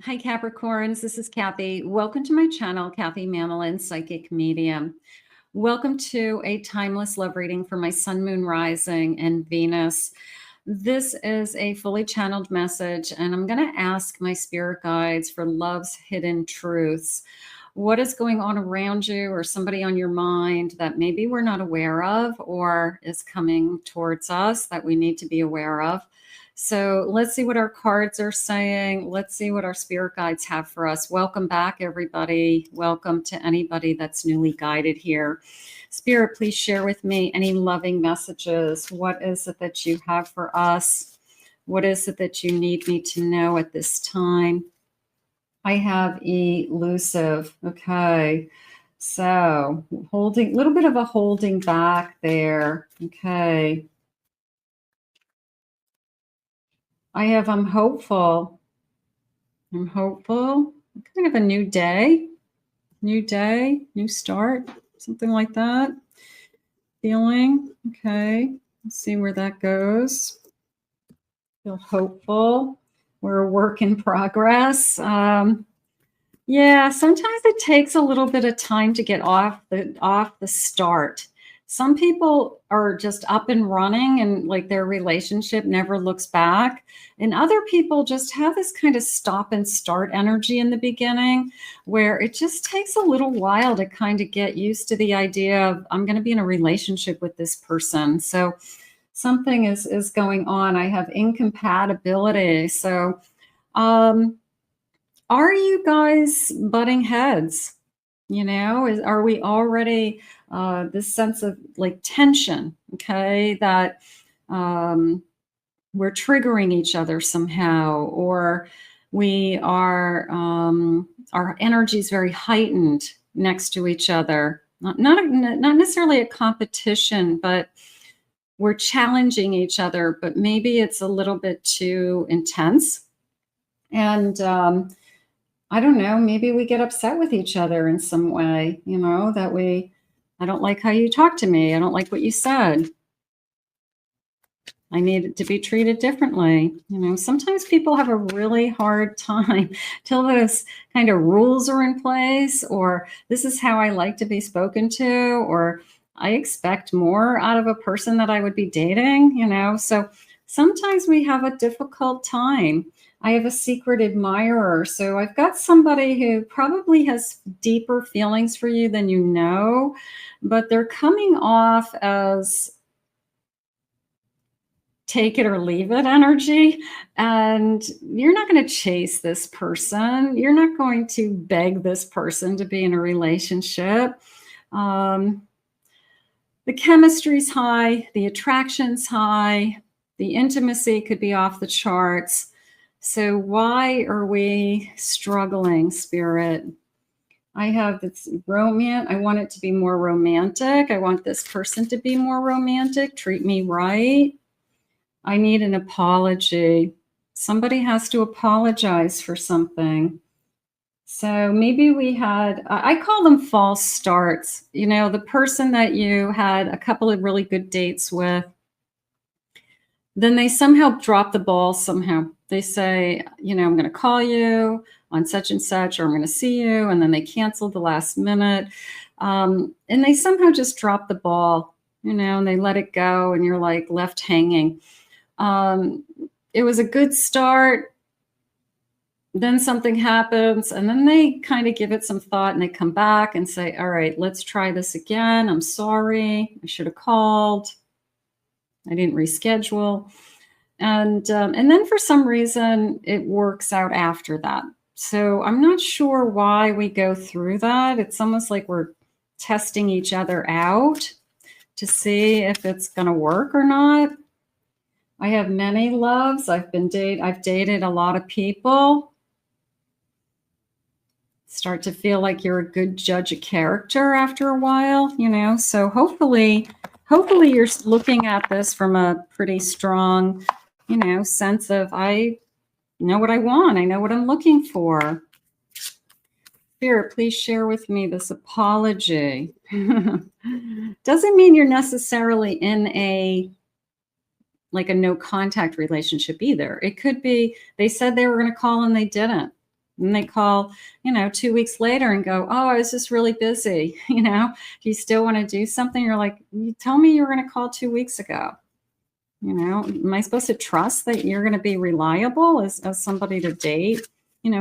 Hi, Capricorns. This is Kathy. Welcome to my channel, Kathy Mamolen, Psychic Medium. Welcome to a timeless love reading for my Sun, Moon, Rising, and Venus. This is a fully channeled message, and I'm going to ask my spirit guides for love's hidden truths. What is going on around you or somebody on your mind that maybe we're not aware of or is coming towards us that we need to be aware of? So let's see what our cards are saying. Let's see what our spirit guides have for us. Welcome back, everybody. Welcome to anybody that's newly guided here. Spirit, please share with me any loving messages. What is it that you have for us? What is it that you need me to know at this time? I have elusive. Okay. So holding, a little bit of a holding back there. Okay. I have, I'm hopeful. I'm hopeful. Kind of a new day, new start, something like that. Feeling. Okay. Let's see where that goes. Feel hopeful. We're a work in progress. Yeah, sometimes it takes a little bit of time to get off the start. Some people are just up and running and like their relationship never looks back. And other people just have this kind of stop and start energy in the beginning where it just takes a little while to kind of get used to the idea of I'm going to be in a relationship with this person. So something is going on. I have incompatibility. So are you guys butting heads? You know, are we already this sense of like tension, okay, that we're triggering each other somehow, or we are, our energy is very heightened next to each other. Not necessarily a competition, but we're challenging each other, but maybe it's a little bit too intense. And I don't know, maybe we get upset with each other in some way, you know, that I don't like how you talk to me. I don't like what you said. I need it to be treated differently. You know, sometimes people have a really hard time till those kind of rules are in place, or this is how I like to be spoken to, or I expect more out of a person that I would be dating, you know. So sometimes we have a difficult time. I have a secret admirer. So I've got somebody who probably has deeper feelings for you than you know, but they're coming off as take it or leave it energy. And you're not going to chase this person. You're not going to beg this person to be in a relationship. The chemistry's high, the attraction's high, the intimacy could be off the charts. So why are we struggling, Spirit? I have this romance. I want it to be more romantic. I want this person to be more romantic. Treat me right. I need an apology. Somebody has to apologize for something. So maybe we had, I call them false starts. You know, the person that you had a couple of really good dates with, then they somehow drop the ball somehow. They say, you know, I'm going to call you on such and such, or I'm going to see you. And then they cancel the last minute. And they somehow just drop the ball, you know, and they let it go. And you're like left hanging. It was a good start. Then something happens. And then they kind of give it some thought and they come back and say, all right, let's try this again. I'm sorry. I should have called. I didn't reschedule. And then for some reason, it works out after that. So I'm not sure why we go through that. It's almost like we're testing each other out to see if it's going to work or not. I have many loves. I've dated a lot of people. Start to feel like you're a good judge of character after a while, you know. So hopefully you're looking at this from a pretty strong, you know, sense of I know what I want. I know what I'm looking for. Spirit, please share with me this apology. Doesn't mean you're necessarily in a no contact relationship either. It could be they said they were going to call and they didn't. And they call, 2 weeks later and go, oh, I was just really busy. Do you still want to do something? You're like, you tell me you were going to call 2 weeks ago. Am I supposed to trust that you're going to be reliable as somebody to date?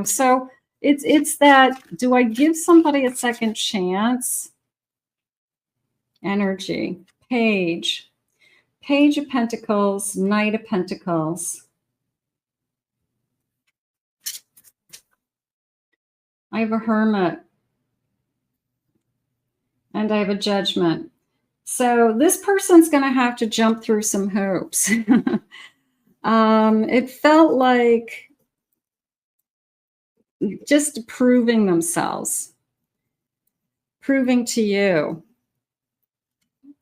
So it's that, do I give somebody a second chance? Energy. Page of Pentacles, Knight of Pentacles. I have a Hermit. And I have a Judgment. So this person's going to have to jump through some hoops. It felt like just proving themselves, proving to you,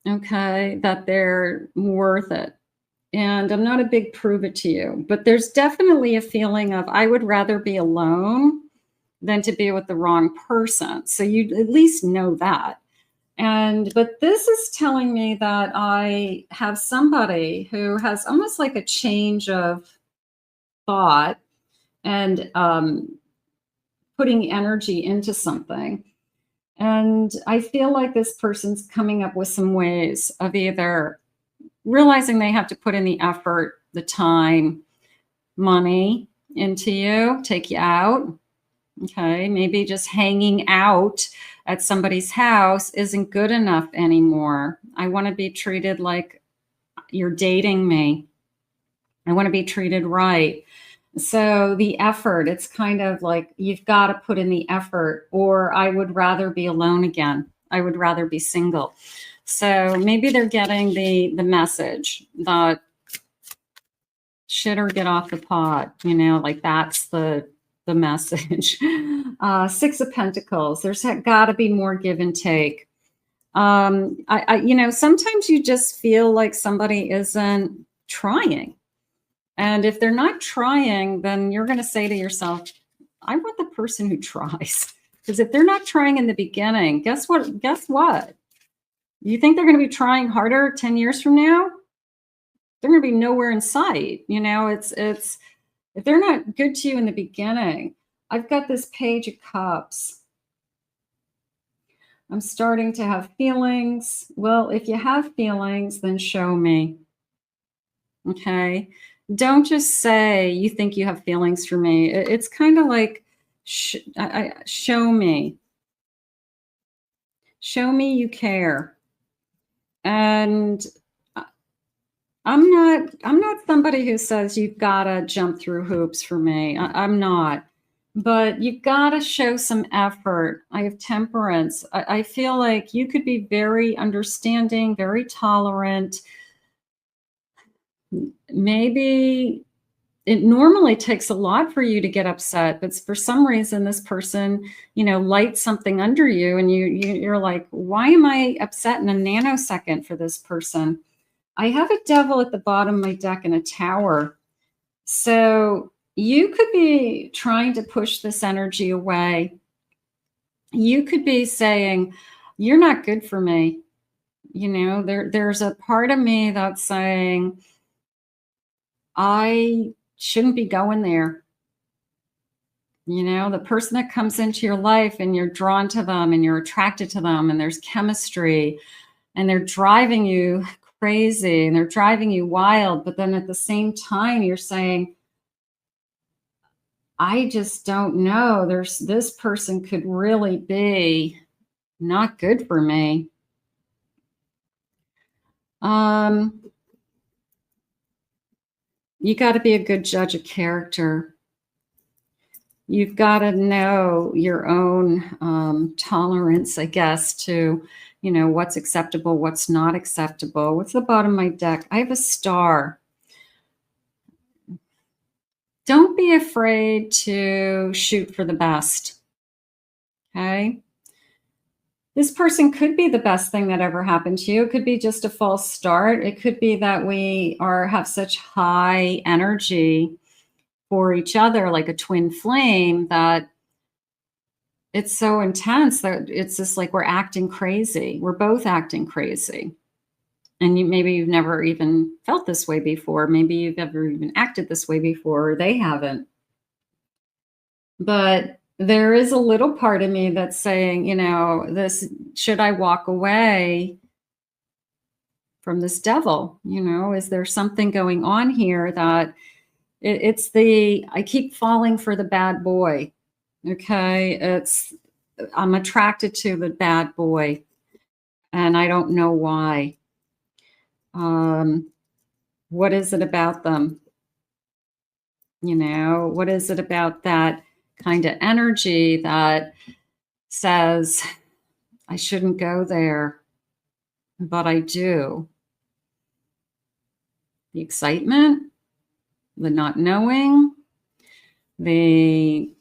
okay, that they're worth it. And I'm not a big prove it to you, but there's definitely a feeling of, I would rather be alone than to be with the wrong person. So you at least know that. But this is telling me that I have somebody who has almost like a change of thought and putting energy into something. And I feel like this person's coming up with some ways of either realizing they have to put in the effort, the time, money into you, take you out. Okay, maybe just hanging out at somebody's house isn't good enough anymore. I want to be treated like you're dating me. I want to be treated right. So the effort, it's kind of like you've got to put in the effort, or I would rather be alone again. I would rather be single. So maybe they're getting the message that shit or get off the pot, like that's the message. 6 of Pentacles. There's got to be more give and take. Sometimes you just feel like somebody isn't trying. And if they're not trying, then you're going to say to yourself, I want the person who tries. Because if they're not trying in the beginning, guess what? You think they're going to be trying harder 10 years from now? They're going to be nowhere in sight. It's if they're not good to you in the beginning. I've got this Page of Cups. I'm starting to have feelings. Well, if you have feelings, then show me. Okay. Don't just say you think you have feelings for me. It's kind of like, show me. Show me you care. And I'm not somebody who says you've got to jump through hoops for me. I'm not. But you've got to show some effort. I have Temperance. I feel like you could be very understanding, very tolerant. Maybe it normally takes a lot for you to get upset, but for some reason this person, lights something under you and you're like, why am I upset in a nanosecond for this person? I have a Devil at the bottom of my deck and a Tower. So you could be trying to push this energy away. You could be saying, you're not good for me. There's a part of me that's saying, I shouldn't be going there. The person that comes into your life and you're drawn to them and you're attracted to them and there's chemistry and they're driving you crazy and they're driving you wild. But then at the same time, you're saying, I just don't know. This person could really be not good for me. You got to be a good judge of character. You've got to know your own tolerance, I guess, to, what's acceptable, what's not acceptable. What's the bottom of my deck? I have a Star. Don't be afraid to shoot for the best. Okay. This person could be the best thing that ever happened to you. It could be just a false start. It could be that we have such high energy for each other, like a twin flame, that it's so intense that it's just like we're acting crazy. We're both acting crazy. And maybe you've never even felt this way before. Maybe you've never even acted this way before, or they haven't. But there is a little part of me that's saying, should I walk away from this devil? Is there something going on here that I keep falling for the bad boy. Okay. I'm attracted to the bad boy and I don't know why. What is it about them? What is it about that kind of energy that says I shouldn't go there, but I do? The excitement, the not knowing, that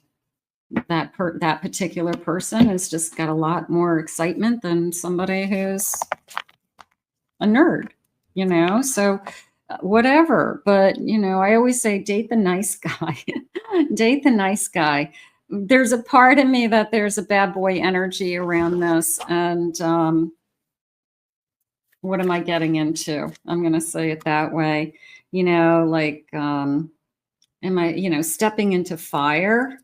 particular person has just got a lot more excitement than somebody who's a nerd, so whatever. But I always say date the nice guy. Date the nice guy. There's a part of me that there's a bad boy energy around this, and what am I getting into? I'm going to say it that way. Am I stepping into fire?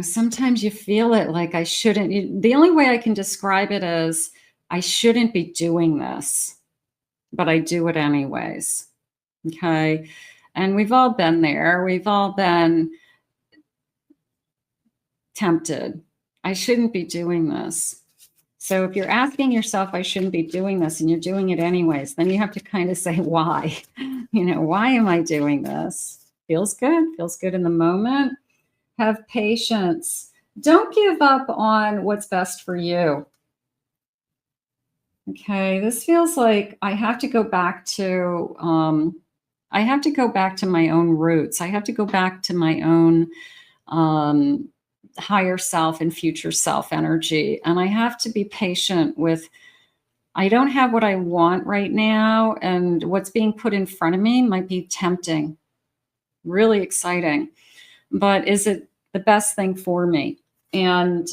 Sometimes you feel it like I shouldn't. The only way I can describe it is I shouldn't be doing this, but I do it anyways. Okay. And we've all been there. We've all been tempted. I shouldn't be doing this. So if you're asking yourself, I shouldn't be doing this, and you're doing it anyways, then you have to kind of say, why? Why am I doing this? Feels good in the moment. Have patience. Don't give up on what's best for you. Okay, this feels like I have to go back to my own roots. I have to go back to my own higher self and future self energy. And I have to be patient with, I don't have what I want right now. And what's being put in front of me might be tempting, really exciting. But is it the best thing for me? And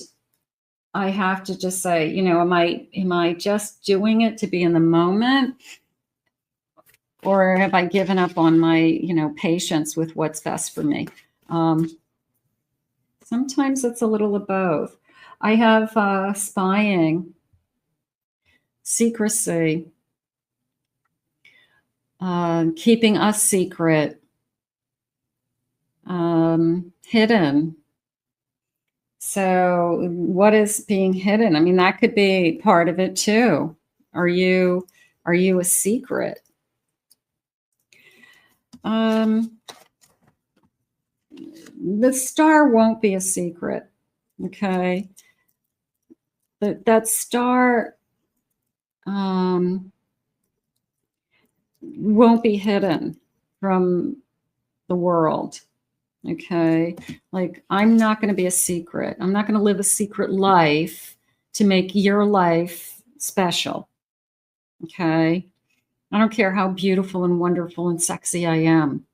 I have to just say, am I just doing it to be in the moment? Or have I given up on my, patience with what's best for me? Sometimes it's a little of both. I have spying, secrecy, keeping us secret, hidden. So what is being hidden? I mean, that could be part of it too. Are you a secret? The star won't be a secret. Okay. That star won't be hidden from the world. Okay. Like, I'm not going to be a secret. I'm not going to live a secret life to make your life special. Okay. I don't care how beautiful and wonderful and sexy I am.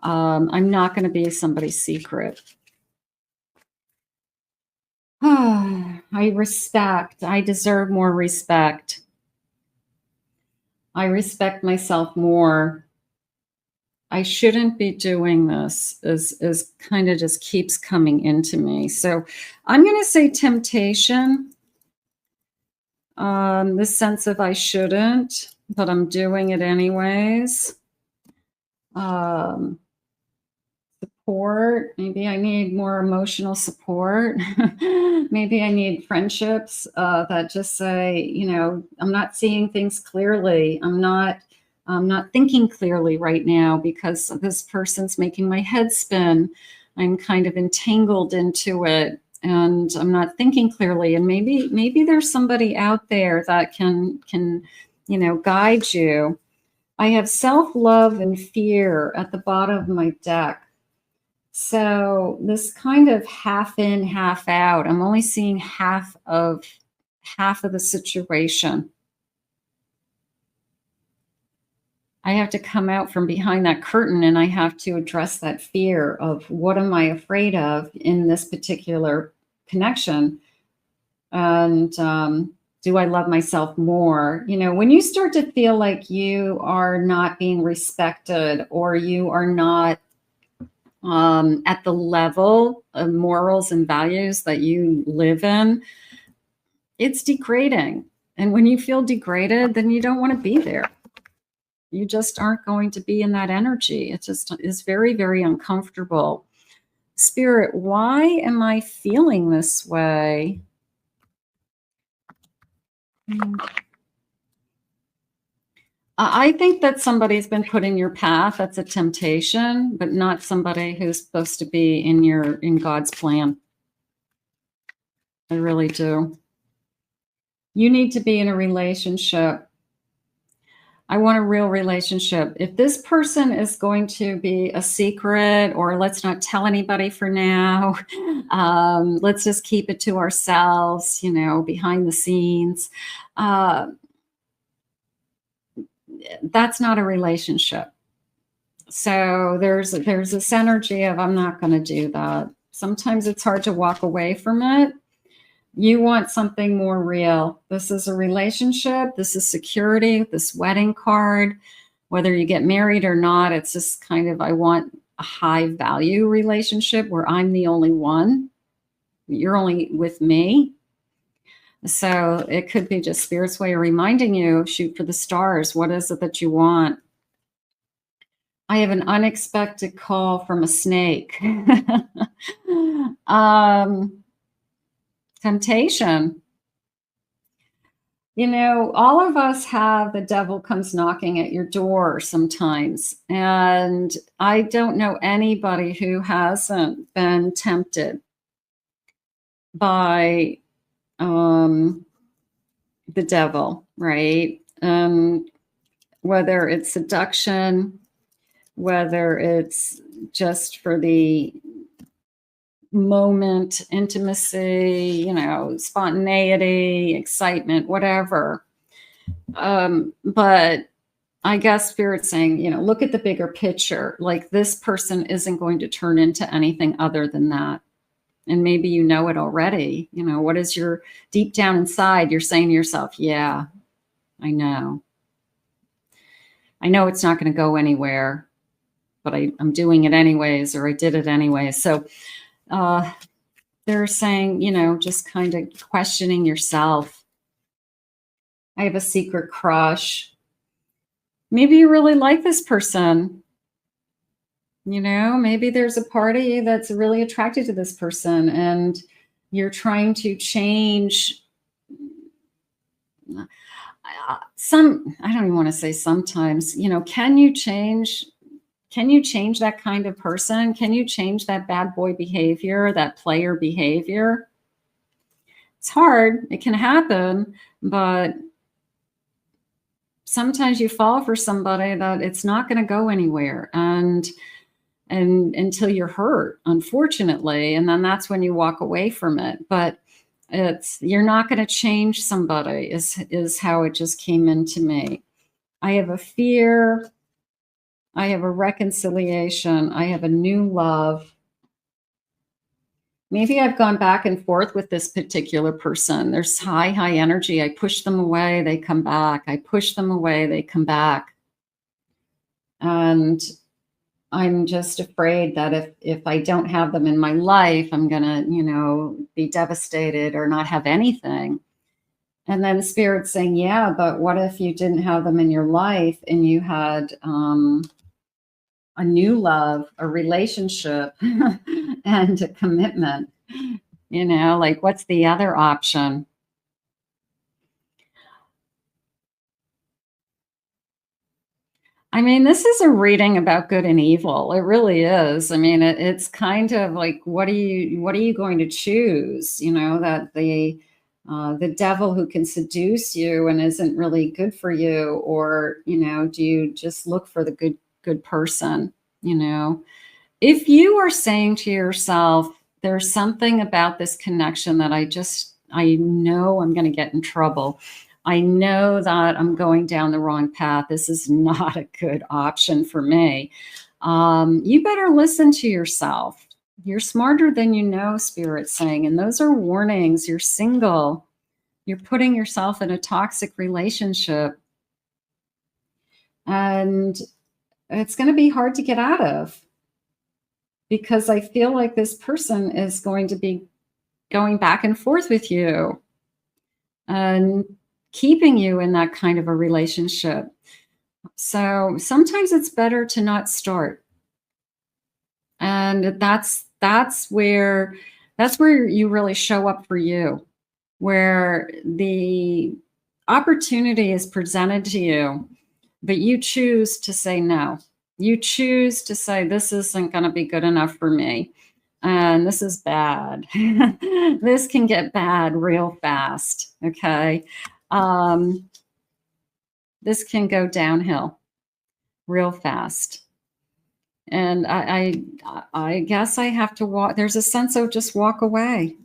I'm not going to be somebody's secret. I deserve more respect. I respect myself more. I shouldn't be doing this is kind of just keeps coming into me. So I'm going to say temptation. The sense of I shouldn't, but I'm doing it anyways. Support. Maybe I need more emotional support. Maybe I need friendships that just say, I'm not seeing things clearly. I'm not thinking clearly right now because this person's making my head spin. I'm kind of entangled into it and I'm not thinking clearly. And maybe there's somebody out there that can guide you. I have self-love and fear at the bottom of my deck. So this kind of half in, half out. I'm only seeing half of the situation. I have to come out from behind that curtain and I have to address that fear of what am I afraid of in this particular connection. And Do I love myself more? You know, when you start to feel like you are not being respected, or you are not at the level of morals and values that you live in, it's degrading. And when you feel degraded, then you don't want to be there. You just aren't going to be in that energy. It just is very, very uncomfortable. Spirit, why am I feeling this way? I think that somebody's been put in your path. That's a temptation, but not somebody who's supposed to be in God's plan. I really do. You need to be in a relationship. I want a real relationship. If this person is going to be a secret, or let's not tell anybody for now, let's just keep it to ourselves, you know, behind the scenes, that's not a relationship. So there's this energy of, I'm not going to do that. Sometimes it's hard to walk away from it. You want something more real. This is a relationship. This is security. This wedding card, whether you get married or not, it's just kind of, I want a high value relationship where I'm the only one. You're only with me. So it could be just Spirit's way of reminding you, shoot for the stars. What is it that you want? I have an unexpected call from a snake. Temptation. You know, all of us have the devil comes knocking at your door sometimes. And I don't know anybody who hasn't been tempted by the devil, right? Whether it's seduction, whether it's just for the moment, intimacy, you know, spontaneity, excitement, whatever. But I guess Spirit's saying, you know, look at the bigger picture. Like, this person isn't going to turn into anything other than that. And maybe you know it already. You know, what is your deep down inside? You're saying to yourself, yeah, I know. I know it's not going to go anywhere, but I'm doing it anyways, or I did it anyway. So they're saying, you know, just kind of questioning yourself. I have a secret crush. Maybe you really like this person. You know, maybe there's a party that's really attracted to this person, and you're trying to change I don't even want to say sometimes, you know, can you change that kind of person? Can you change that bad boy behavior, that player behavior? It's hard. It can happen, but sometimes you fall for somebody that it's not going to go anywhere, and until you're hurt, unfortunately, and then that's when you walk away from it. But you're not going to change somebody is how it just came into me. I have a fear. I have a reconciliation. I have a new love. Maybe I've gone back and forth with this particular person. There's high energy. I push them away, they come back. I push them away, they come back. And I'm just afraid that if I don't have them in my life, I'm going to, you know, be devastated or not have anything. And then Spirit's saying, yeah, but what if you didn't have them in your life and you had a new love, a relationship, and a commitment? You know, like, what's the other option? I mean, this is a reading about good and evil. It really is. I mean, it's kind of like, what are you going to choose? You know, that the devil who can seduce you and isn't really good for you, or, you know, do you just look for the good person? You know, if you are saying to yourself, there's something about this connection that I know I'm going to get in trouble. I know that I'm going down the wrong path. This is not a good option for me. You better listen to yourself. You're smarter than you know, Spirit's saying. And those are warnings. You're single. You're putting yourself in a toxic relationship, and it's going to be hard to get out of, because I feel like this person is going to be going back and forth with you and keeping you in that kind of a relationship. So sometimes it's better to not start. And that's where you really show up for you, where the opportunity is presented to you, but you choose to say no. You choose to say, this isn't going to be good enough for me. And this is bad. This can get bad real fast. Okay. This can go downhill real fast. And I guess I have to walk. There's a sense of just walk away.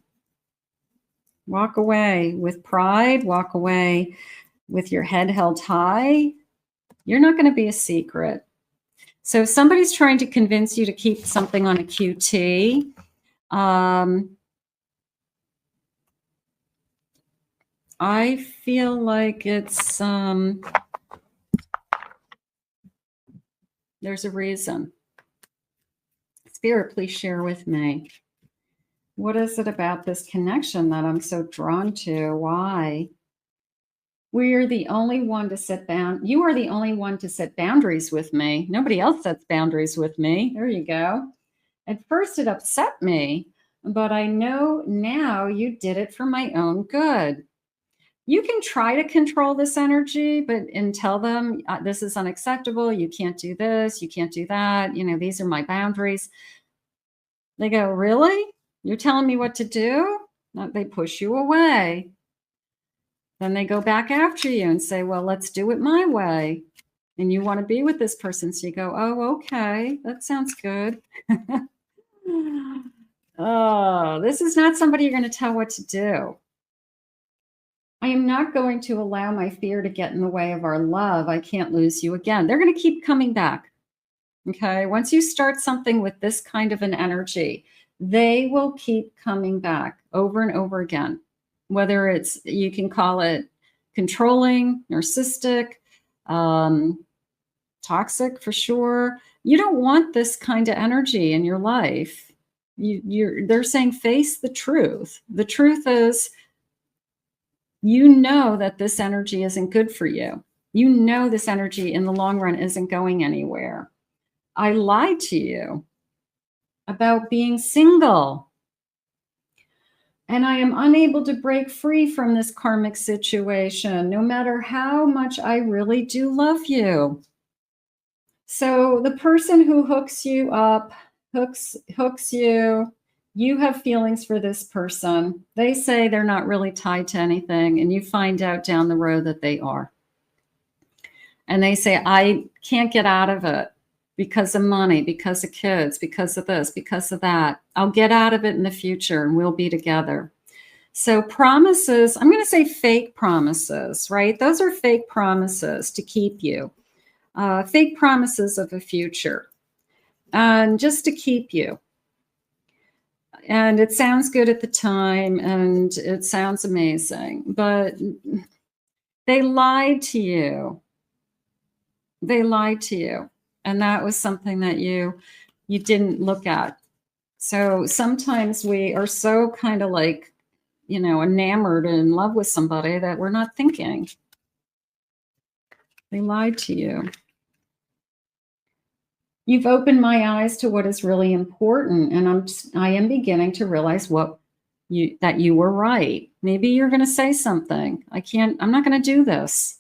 Walk away with pride. Walk away with your head held high. You're not going to be a secret. So if somebody's trying to convince you to keep something on a QT, I feel like it's, there's a reason. Spirit, please share with me. What is it about this connection that I'm so drawn to? Why? We're the only one to set you are the only one to set boundaries with me. Nobody else sets boundaries with me. There you go. At first it upset me, but I know now you did it for my own good. You can try to control this energy, and tell them this is unacceptable. You can't do this. You can't do that. You know, these are my boundaries. They go, really? You're telling me what to do? No, they push you away. Then they go back after you and say, well, let's do it my way. And you want to be with this person. So you go, oh, okay, that sounds good. Oh, this is not somebody you're going to tell what to do. I am not going to allow my fear to get in the way of our love. I can't lose you again. They're going to keep coming back. Okay. Once you start something with this kind of an energy, they will keep coming back over and over again. Whether it's, you can call it controlling, narcissistic, toxic for sure. You don't want this kind of energy in your life. They're saying face the truth. The truth is, you know that this energy isn't good for you. You know this energy in the long run isn't going anywhere. I lied to you about being single. And I am unable to break free from this karmic situation, no matter how much I really do love you. So the person who hooks you up, hooks you, you have feelings for this person. They say they're not really tied to anything, and you find out down the road that they are. And they say, I can't get out of it because of money, because of kids, because of this, because of that. I'll get out of it in the future and we'll be together. So promises, I'm going to say fake promises, right? Those are fake promises to keep you. Fake promises of a future. And just to keep you. And it sounds good at the time and it sounds amazing, but they lied to you. They lied to you. And that was something that you didn't look at. So sometimes we are so kind of like, you know, enamored and in love with somebody that we're not thinking. They lied to you. You've opened my eyes to what is really important, and I am beginning to realize that you were right. Maybe you're going to say something. I'm not going to do this.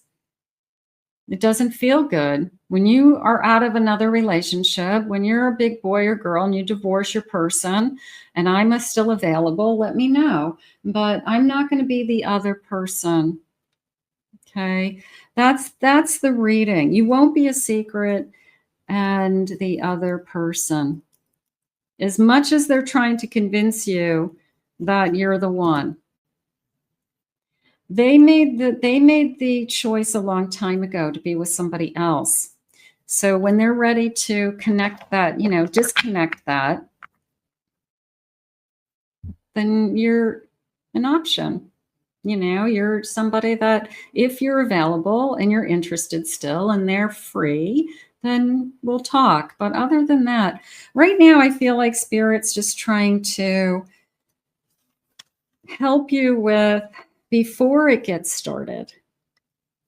It doesn't feel good. When you are out of another relationship, when you're a big boy or girl and you divorce your person, and I'm still available, let me know. But I'm not going to be the other person. Okay, that's the reading. You won't be a secret and the other person. As much as they're trying to convince you that you're the one. They made the choice a long time ago to be with somebody else. So when they're ready to connect that, you know, disconnect that, then you're an option. You know, you're somebody that if you're available and you're interested still and they're free, then we'll talk. But other than that, right now, I feel like Spirit's just trying to help you with before it gets started.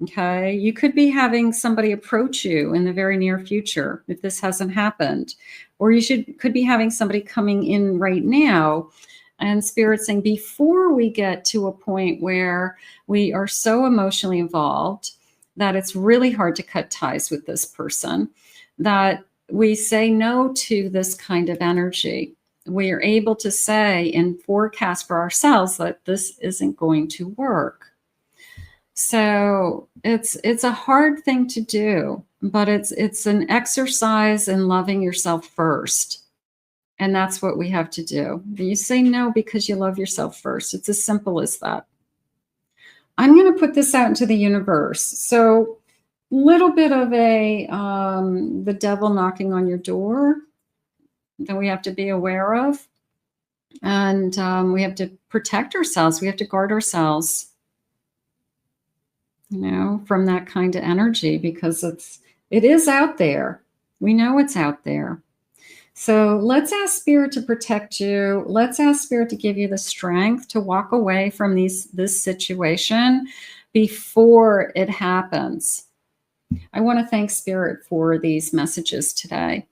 Okay. You could be having somebody approach you in the very near future if this hasn't happened, or could be having somebody coming in right now. And Spirit saying, before we get to a point where we are so emotionally involved that it's really hard to cut ties with this person, that we say no to this kind of energy. We are able to say and forecast for ourselves that this isn't going to work. So it's a hard thing to do, but it's an exercise in loving yourself first. And that's what we have to do. You say no because you love yourself first. It's as simple as that. I'm going to put this out into the universe. So little bit of the devil knocking on your door that we have to be aware of. And we have to protect ourselves. We have to guard ourselves, you know, from that kind of energy, because it is out there. We know it's out there. So let's ask Spirit to protect you. Let's ask Spirit to give you the strength to walk away from this situation before it happens. I want to thank Spirit for these messages today.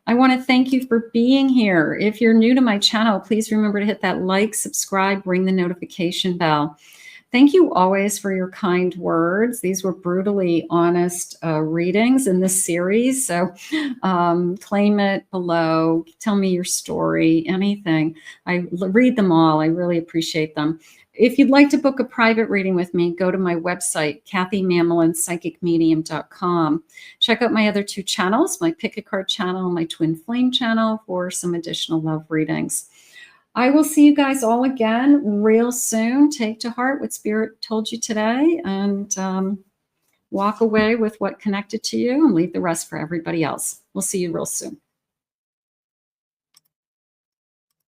I want to thank you for being here. If you're new to my channel, please remember to hit that like, subscribe, ring the notification bell. Thank you always for your kind words. These were brutally honest readings in this series. So claim it below. Tell me your story, anything. I read them all. I really appreciate them. If you'd like to book a private reading with me, go to my website, KathyMamolenPsychicMedium.com. Check out my other 2 channels, my Pick a Card channel and my Twin Flame channel for some additional love readings. I will see you guys all again real soon. Take to heart what Spirit told you today and walk away with what connected to you and leave the rest for everybody else. We'll see you real soon.